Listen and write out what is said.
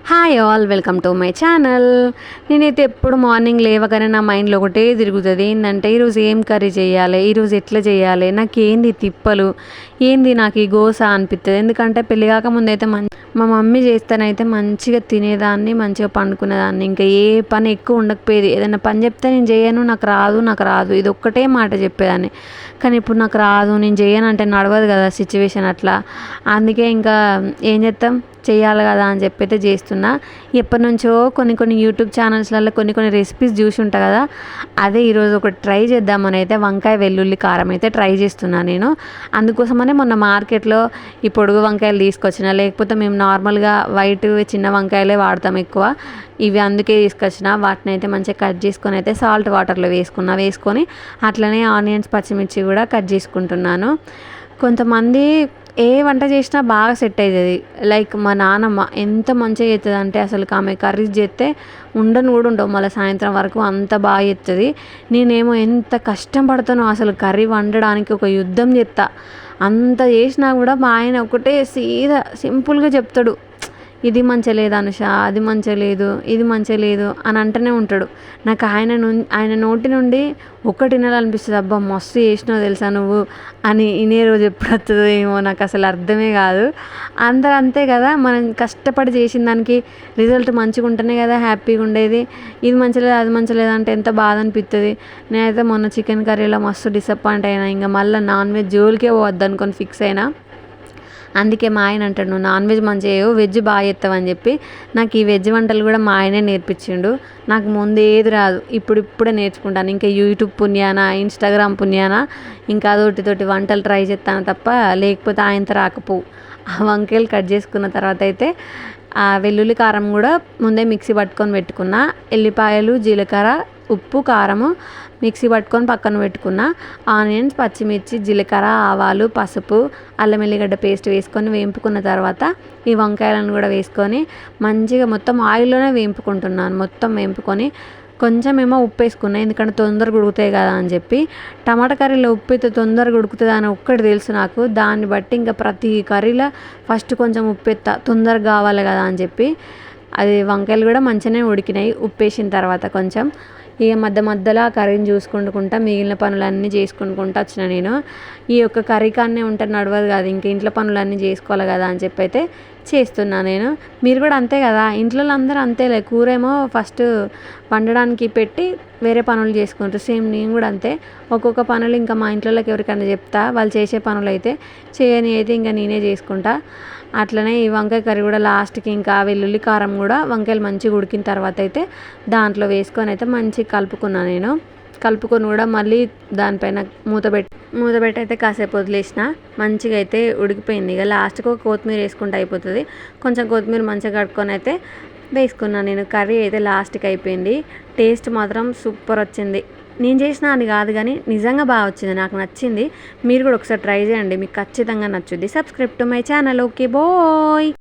Hi all, welcome to my channel. నేనైతే ఎప్పుడు morning లేవగానే నా మైండ్లో ఒకటే తిరుగుతుంది. ఏంటంటే ఈరోజు ఏం కర్రీ చేయాలి, ఈరోజు ఎట్లా చేయాలి, నాకేంది తిప్పలు, ఏంది నాకు ఈ గోస అనిపిస్తుంది. ఎందుకంటే పెళ్ళి కాకముందు అయితే మా మమ్మీ చేస్తేనైతే మంచిగా తినేదాన్ని, మంచిగా పండుకునేదాన్ని. ఇంకా ఏ పని ఎక్కువ ఉండకపోయేది. ఏదైనా పని చెప్తే నేను చేయను, నాకు రాదు ఇది ఒక్కటే మాట చెప్పేదాన్ని. కానీ ఇప్పుడు నాకు రాదు, నేను చేయను అంటే నడవదు కదా సిచ్యువేషన్ అట్లా. అందుకే ఇంకా ఏం చేస్తాం, చేయాలి కదా అని చెప్పి అయితే చేస్తున్నా. ఎప్పటి నుంచో కొన్ని యూట్యూబ్ ఛానల్స్లలో కొన్ని రెసిపీస్ చూసి ఉంటా కదా, అదే ఈరోజు ఒకటి ట్రై చేద్దామని అయితే వంకాయ వెల్లుల్లి కారం అయితే ట్రై చేస్తున్నా నేను. అందుకోసమనే మొన్న మార్కెట్లో ఈ పొడుగు వంకాయలు తీసుకొచ్చిన, లేకపోతే మేము నార్మల్గా వైట్ చిన్న వంకాయలే వాడతాం ఎక్కువ. ఇవి అందుకే తీసుకొచ్చిన. వాటిని అయితే మంచిగా కట్ చేసుకొని అయితే సాల్ట్ వాటర్లో వేసుకొని అట్లనే ఆనియన్స్ పచ్చిమిర్చి కూడా కట్ చేసుకుంటున్నాను. కొంతమంది ఏ వంట చేసినా బాగా సెట్ అవుతుంది. లైక్ మా నాన్నమ్మ ఎంత మంచిగా చేస్తుంది అంటే అసలు ఆమె కర్రీస్ చేస్తే ఉండను కూడా ఉండవు, మళ్ళీ సాయంత్రం వరకు అంత బాగా చేస్తుంది. నేనేమో ఎంత కష్టం పడతానో అసలు కర్రీ వండడానికి, ఒక యుద్ధం చేస్తా. అంత చేసినా కూడా మా ఆయన ఒకటే సీదా సింపుల్గా చెప్తాడు, ఇది మంచిగా లేదు అనుష, అది మంచిగా లేదు, ఇది మంచిగా లేదు అని అంటూనే ఉంటాడు. నాకు ఆయన నోటి నుండి ఒక్కటి వినాలనిపిస్తుంది, అబ్బా మస్తు చేసినావు తెలుసా నువ్వు అని. ఇనే రోజు ఎప్పుడు వస్తుందో ఏమో, నాకు అసలు అర్థమే కాదు. అందరూ అంతే కదా, మనం కష్టపడి చేసిన దానికి రిజల్ట్ మంచిగా ఉంటేనే కదా హ్యాపీగా ఉండేది. ఇది మంచిగా లేదు, అది మంచిగా లేదు అంటే ఎంత బాధ అనిపిస్తుంది. నేనైతే మొన్న చికెన్ కర్రీలో మస్తు డిసప్పాయింట్ అయినా. ఇంకా మళ్ళీ నాన్ వెజ్ జోలికే పోవద్దు అనుకొని ఫిక్స్ అయినా. అందుకే మా ఆయన అంటాడు, నువ్వు నాన్ వెజ్ మంచిగా చేయవు, వెజ్ బాగా చేస్తావని చెప్పి నాకు ఈ వెజ్ వంటలు కూడా మా ఆయనే నేర్పించిండు. నాకు ముందు ఏది రాదు, ఇప్పుడే నేర్చుకుంటాను. ఇంకా యూట్యూబ్ పుణ్యాన, ఇన్స్టాగ్రామ్ పుణ్యాన ఇంకా అదొకటి వంటలు ట్రై చేస్తాను తప్ప, లేకపోతే ఆయనతో రాకపోవు. ఆ వంకాయలు కట్ చేసుకున్న తర్వాత అయితే ఆ వెల్లుల్లి కారం కూడా ముందే మిక్సీ పట్టుకొని పెట్టుకున్న. ఎల్లిపాయలు, జీలకర్ర, ఉప్పు, కారము మిక్సీ పట్టుకొని పక్కన పెట్టుకున్న. ఆనియన్స్, పచ్చిమిర్చి, జీలకర్ర, ఆవాలు, పసుపు, అల్లం ఎల్లిగడ్డ పేస్ట్ వేసుకొని వేయింపుకున్న తర్వాత ఈ వంకాయలను కూడా వేసుకొని మంచిగా మొత్తం ఆయిల్లోనే వేయింపుకుంటున్నాను. మొత్తం వేయింపుకొని కొంచెం ఏమో ఉప్పు వేసుకున్నాను, ఎందుకంటే తొందరగా ఉడుకుతాయి కదా అని చెప్పి. టమాటా కర్రీలో ఉప్పు అయితే తొందరగా ఉడుకుతుంది అని ఒక్కటి తెలుసు నాకు. దాన్ని బట్టి ఇంకా ప్రతి కర్రీలో ఫస్ట్ కొంచెం ఉప్పు ఎత్తా, తొందరగా కావాలి కదా అని చెప్పి. అది వంకాయలు కూడా మంచిగానే ఉడికినాయి ఉప్పు వేసిన తర్వాత. కొంచెం ఇక మధ్యలో ఆ కర్రీని చూసుకుంటా మిగిలిన పనులన్నీ చేసుకుంటూ వచ్చిన నేను. ఈ యొక్క కర్రీ కాన్నే ఉంటే నడవదు కదా, ఇంక ఇంట్లో పనులన్నీ చేసుకోవాలి కదా అని చెప్పి అయితే చేస్తున్నా నేను. మీరు కూడా అంతే కదా, ఇంట్లో అందరూ అంతేలే. కూర ఏమో ఫస్ట్ వండడానికి పెట్టి వేరే పనులు చేసుకుంటారు. సేమ్ నేను కూడా అంతే. ఒక్కొక్క పనులు ఇంకా మా ఇంట్లోకి ఎవరికైనా చెప్తా, వాళ్ళు చేసే పనులు అయితే చేయని అయితే ఇంకా నేనే చేసుకుంటా. అట్లనే ఈ వంకాయ కర్రీ కూడా లాస్ట్కి ఇంకా వెల్లుల్లి కారం కూడా వంకాయలు మంచిగా ఉడికిన తర్వాత అయితే దాంట్లో వేసుకొని అయితే మంచిగా కలుపుకున్నాను నేను. కలుపుకొని కూడా మళ్ళీ దానిపైన మూత పెట్టి అయితే కాసేపు వదిలేసిన. మంచిగా అయితే ఉడికిపోయింది. ఇక లాస్ట్కి కొత్తిమీర వేసుకుంటే అయిపోతుంది. కొంచెం కొత్తిమీర మంచిగా కడుక్కొని అయితే వేసుకున్నాను నేను. కర్రీ అయితే లాస్ట్కి అయిపోయింది. టేస్ట్ మాత్రం సూపర్ వచ్చింది. నేను చేసిన అని కాదు కానీ నిజంగా బాగా వచ్చింది, నాకు నచ్చింది. మీరు కూడా ఒకసారి ట్రై చేయండి, మీకు ఖచ్చితంగా నచ్చుద్ది. Subscribe to my channel. Okay bye.